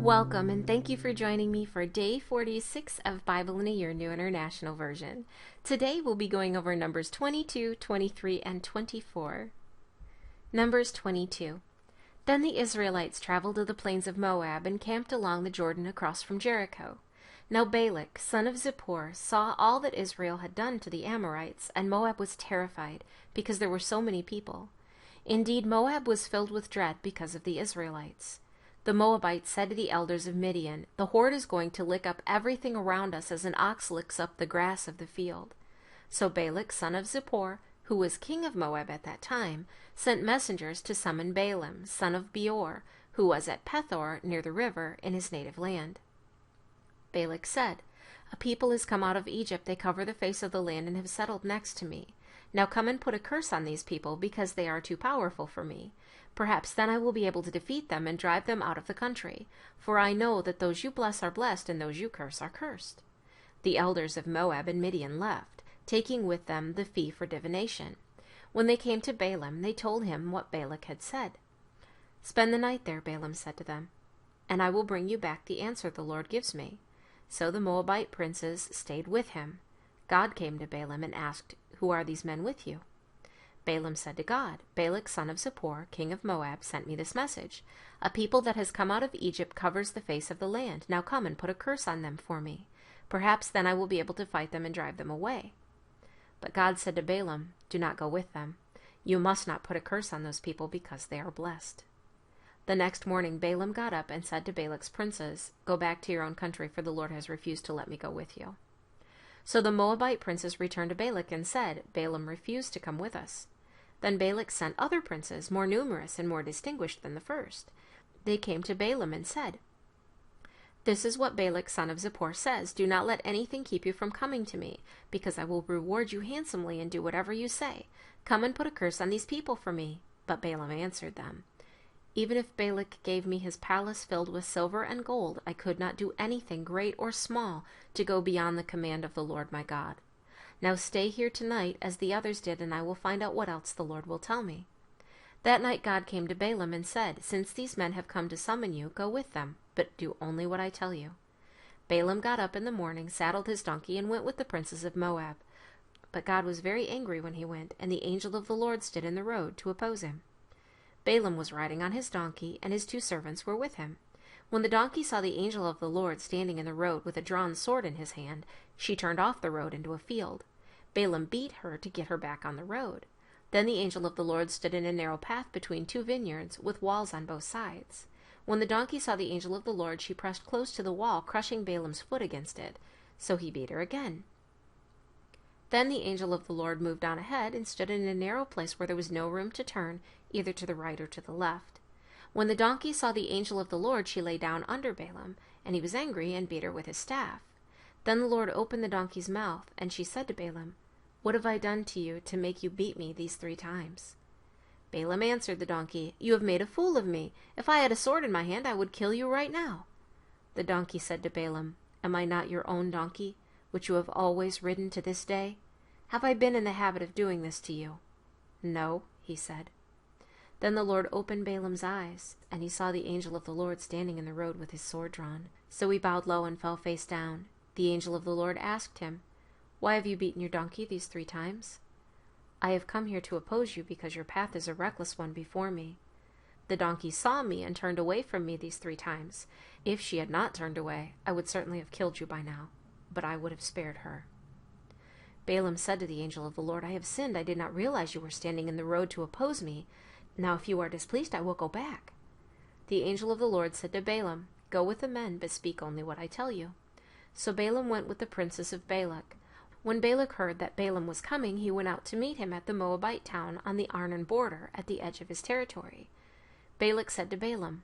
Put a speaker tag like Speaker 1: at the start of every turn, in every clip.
Speaker 1: Welcome and thank you for joining me for day 46 of Bible in a Year New International Version. Today we'll be going over Numbers 22, 23, and 24. Numbers 22. Then the Israelites traveled to the plains of Moab and camped along the Jordan across from Jericho. Now Balak, son of Zippor, saw all that Israel had done to the Amorites, and Moab was terrified because there were so many people. Indeed, Moab was filled with dread because of the Israelites. The Moabites said to the elders of Midian, "The horde is going to lick up everything around us as an ox licks up the grass of the field." So Balak, son of Zippor, who was king of Moab at that time, sent messengers to summon Balaam, son of Beor, who was at Pethor near the river in his native land. Balak said, "A people has come out of Egypt. They cover the face of the land and have settled next to me. Now come and put a curse on these people because they are too powerful for me. Perhaps then I will be able to defeat them and drive them out of the country, for I know that those you bless are blessed and those you curse are cursed." The elders of Moab and Midian left, taking with them the fee for divination. When they came to Balaam, they told him what Balak had said. "Spend the night there," Balaam said to them, "and I will bring you back the answer the Lord gives me." So the Moabite princes stayed with him. God came to Balaam and asked, "Who are these men with you?" Balaam said to God, "Balak, son of Zippor, king of Moab, sent me this message. A people that has come out of Egypt covers the face of the land. Now come and put a curse on them for me. Perhaps then I will be able to fight them and drive them away." But God said to Balaam, "Do not go with them. You must not put a curse on those people because they are blessed." The next morning Balaam got up and said to Balak's princes, "Go back to your own country, for the Lord has refused to let me go with you." So the Moabite princes returned to Balak and said, "Balaam refused to come with us." Then Balak sent other princes, more numerous and more distinguished than the first. They came to Balaam and said, "This is what Balak, son of Zippor, says. Do not let anything keep you from coming to me, because I will reward you handsomely and do whatever you say. Come and put a curse on these people for me." But Balaam answered them, "Even if Balak gave me his palace filled with silver and gold, I could not do anything great or small to go beyond the command of the Lord my God. Now stay here tonight as the others did, and I will find out what else the Lord will tell me." That night God came to Balaam and said, "Since these men have come to summon you, go with them, but do only what I tell you." Balaam got up in the morning, saddled his donkey, and went with the princes of Moab. But God was very angry when he went, and the angel of the Lord stood in the road to oppose him. Balaam was riding on his donkey, and his 2 servants were with him. When the donkey saw the angel of the Lord standing in the road with a drawn sword in his hand, she turned off the road into a field. Balaam beat her to get her back on the road. Then the angel of the Lord stood in a narrow path between 2 vineyards, with walls on both sides. When the donkey saw the angel of the Lord, she pressed close to the wall, crushing Balaam's foot against it. So he beat her again. Then the angel of the Lord moved on ahead and stood in a narrow place where there was no room to turn, either to the right or to the left. When the donkey saw the angel of the Lord, she lay down under Balaam, and he was angry and beat her with his staff. Then the Lord opened the donkey's mouth, and she said to Balaam, "What have I done to you to make you beat me these 3 times?" Balaam answered the donkey, "You have made a fool of me. If I had a sword in my hand, I would kill you right now." The donkey said to Balaam, "Am I not your own donkey, which you have always ridden to this day? Have I been in the habit of doing this to you?" "No," he said. Then the Lord opened Balaam's eyes, and he saw the angel of the Lord standing in the road with his sword drawn. So he bowed low and fell face down. The angel of the Lord asked him, "Why have you beaten your donkey these 3 times?" "I have come here to oppose you because your path is a reckless one before me. The donkey saw me and turned away from me these 3 times. If she had not turned away, I would certainly have killed you by now, but I would have spared her." Balaam said to the angel of the Lord, "I have sinned. I did not realize you were standing in the road to oppose me. Now if you are displeased, I will go back." The angel of the Lord said to Balaam, "Go with the men, but speak only what I tell you." So Balaam went with the princes of Balak. When Balak heard that Balaam was coming, he went out to meet him at the Moabite town on the Arnon border at the edge of his territory. Balak said to Balaam,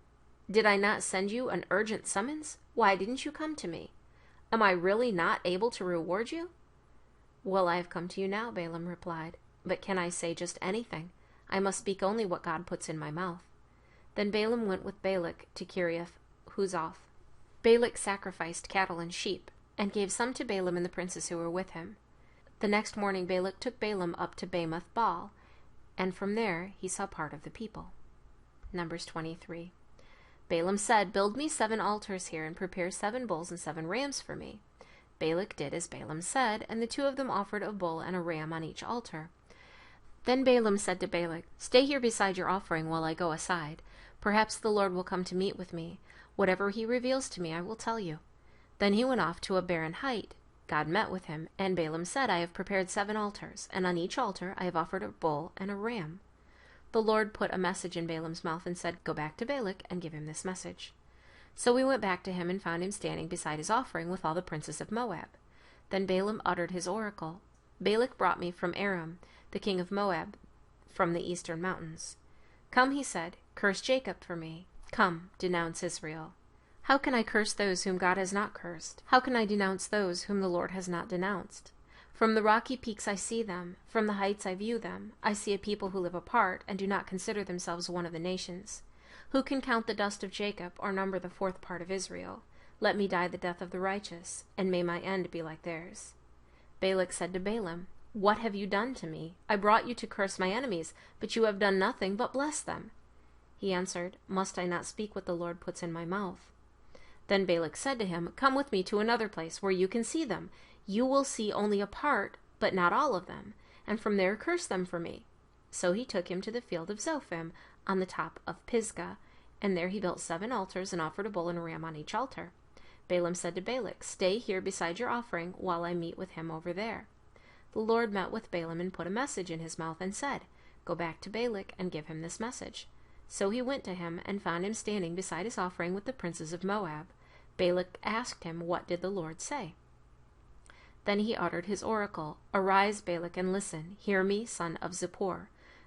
Speaker 1: "Did I not send you an urgent summons? Why didn't you come to me? Am I really not able to reward you?" "Well, I have come to you now," Balaam replied. "But can I say just anything? I must speak only what God puts in my mouth." Then Balaam went with Balak to Kiriath Huzoth. Balak sacrificed cattle and sheep, and gave some to Balaam and the princes who were with him. The next morning Balak took Balaam up to Bamoth Baal, and from there he saw part of the people. Numbers 23. Balaam said, "Build me 7 altars here, and prepare 7 bulls and 7 rams for me." Balak did as Balaam said, and the 2 of them offered a bull and a ram on each altar. Then Balaam said to Balak, "Stay here beside your offering while I go aside. Perhaps the Lord will come to meet with me. Whatever he reveals to me, I will tell you." Then he went off to a barren height. God met with him, and Balaam said, "I have prepared 7 altars, and on each altar I have offered a bull and a ram." The Lord put a message in Balaam's mouth and said, "Go back to Balak and give him this message." So we went back to him and found him standing beside his offering with all the princes of Moab. Then Balaam uttered his oracle. "Balak brought me from Aram, the king of Moab, from the eastern mountains. Come," he said, "curse Jacob for me. Come, denounce Israel." "How can I curse those whom God has not cursed? How can I denounce those whom the Lord has not denounced? From the rocky peaks I see them, from the heights I view them. I see a people who live apart and do not consider themselves one of the nations. Who can count the dust of Jacob or number the 4th part of Israel? Let me die the death of the righteous, and may my end be like theirs." Balak said to Balaam, "What have you done to me? I brought you to curse my enemies, but you have done nothing but bless them." He answered, "Must I not speak what the Lord puts in my mouth?" Then Balak said to him, "Come with me to another place where you can see them. You will see only a part, but not all of them, and from there curse them for me." So he took him to the field of Zophim on the top of Pisgah, and there he built 7 altars and offered a bull and a ram on each altar. Balaam said to Balak, "Stay here beside your offering while I meet with him over there." The Lord met with Balaam and put a message in his mouth and said, "Go back to Balak and give him this message." So he went to him and found him standing beside his offering with the princes of Moab. Balak asked him, "What did the Lord say?" Then he uttered his oracle. "Arise, Balak, and listen. Hear me, son of Zippor.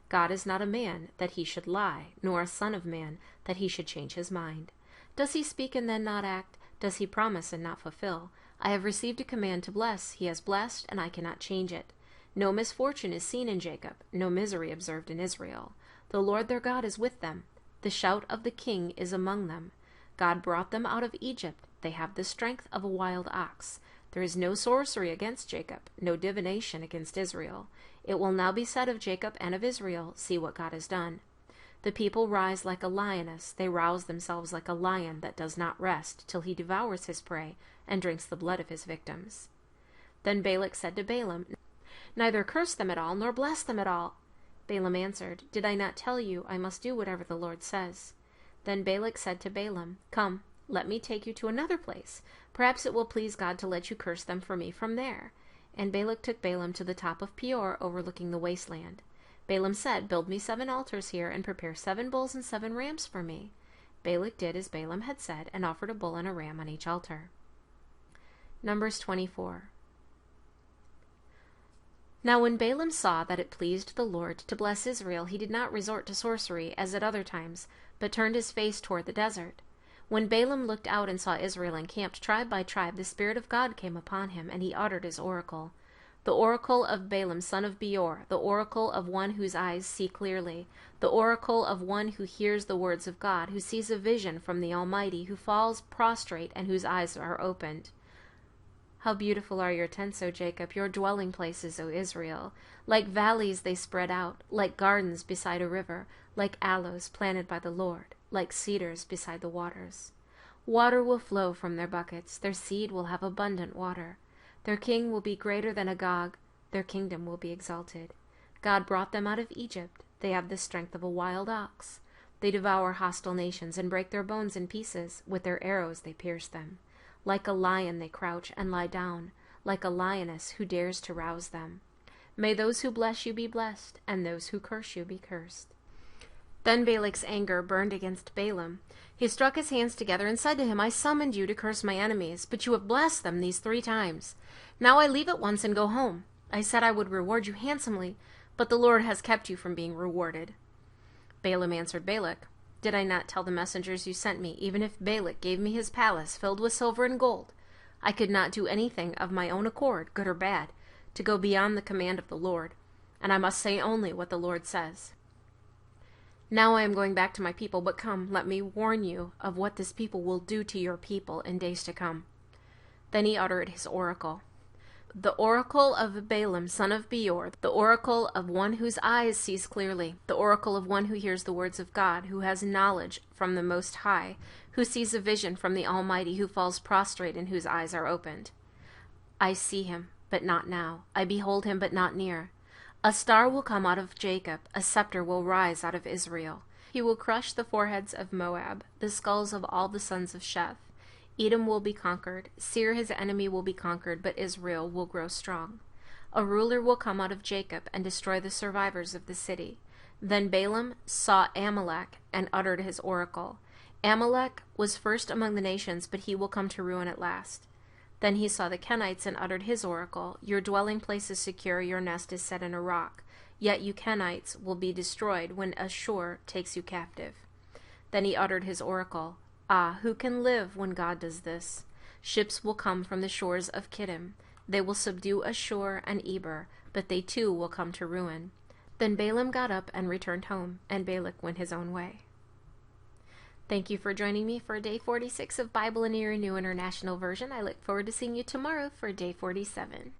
Speaker 1: God is not a man that he should lie, nor a son of man that he should change his mind. Does he speak and then not act? Does he promise and not fulfill? I have received a command to bless. He has blessed, and I cannot change it. No misfortune is seen in Jacob, no misery observed in Israel. The Lord their God is with them. The shout of the king is among them. God brought them out of Egypt. They have the strength of a wild ox. There is no sorcery against Jacob, no divination against Israel. It will now be said of Jacob and of Israel, see what God has done. The people rise like a lioness. They rouse themselves like a lion that does not rest till he devours his prey and drinks the blood of his victims." Then Balak said to Balaam, "Neither curse them at all, nor bless them at all." Balaam answered, "Did I not tell you I must do whatever the Lord says?" Then Balak said to Balaam, "Come, let me take you to another place. Perhaps it will please God to let you curse them for me from there." And Balak took Balaam to the top of Peor, overlooking the wasteland. Balaam said, "Build me 7 altars here, and prepare 7 bulls and 7 rams for me." Balak did as Balaam had said, and offered a bull and a ram on each altar. Numbers 24. Now when Balaam saw that it pleased the Lord to bless Israel, he did not resort to sorcery as at other times, but turned his face toward the desert. When Balaam looked out and saw Israel encamped tribe by tribe, the Spirit of God came upon him, and he uttered his oracle. The oracle of Balaam son of Beor, the oracle of one whose eyes see clearly, the oracle of one who hears the words of God, who sees a vision from the Almighty, who falls prostrate and whose eyes are opened. How beautiful are your tents, O Jacob, your dwelling places, O Israel. Like valleys they spread out, like gardens beside a river, like aloes planted by the Lord, like cedars beside the waters. Water will flow from their buckets, their seed will have abundant water. Their king will be greater than Agag, their kingdom will be exalted. God brought them out of Egypt, they have the strength of a wild ox. They devour hostile nations and break their bones in pieces, with their arrows they pierce them. Like a lion they crouch and lie down, like a lioness who dares to rouse them. May those who bless you be blessed, and those who curse you be cursed. Then Balak's anger burned against Balaam. He struck his hands together and said to him, "I summoned you to curse my enemies, but you have blessed them these 3 times. Now I leave at once and go home. I said I would reward you handsomely, but the Lord has kept you from being rewarded." Balaam answered Balak, "Did I not tell the messengers you sent me, even if Balak gave me his palace filled with silver and gold, I could not do anything of my own accord, good or bad, to go beyond the command of the Lord, and I must say only what the Lord says. Now I am going back to my people, but come, let me warn you of what this people will do to your people in days to come." Then he uttered his oracle. The oracle of Balaam, son of Beor, the oracle of one whose eyes sees clearly, the oracle of one who hears the words of God, who has knowledge from the Most High, who sees a vision from the Almighty, who falls prostrate and whose eyes are opened. I see him, but not now. I behold him, but not near. A star will come out of Jacob, a scepter will rise out of Israel. He will crush the foreheads of Moab, the skulls of all the sons of Sheth. Edom will be conquered, Seir his enemy will be conquered, but Israel will grow strong. A ruler will come out of Jacob and destroy the survivors of the city. Then Balaam saw Amalek and uttered his oracle. Amalek was first among the nations, but he will come to ruin at last. Then he saw the Kenites and uttered his oracle. Your dwelling place is secure, your nest is set in a rock. Yet you Kenites will be destroyed when Ashur takes you captive. Then he uttered his oracle. Ah, who can live when God does this? Ships will come from the shores of Kittim. They will subdue Ashur and Eber, but they too will come to ruin. Then Balaam got up and returned home, and Balak went his own way. Thank you for joining me for day 46 of Bible in a Year New International Version. I look forward to seeing you tomorrow for day 47.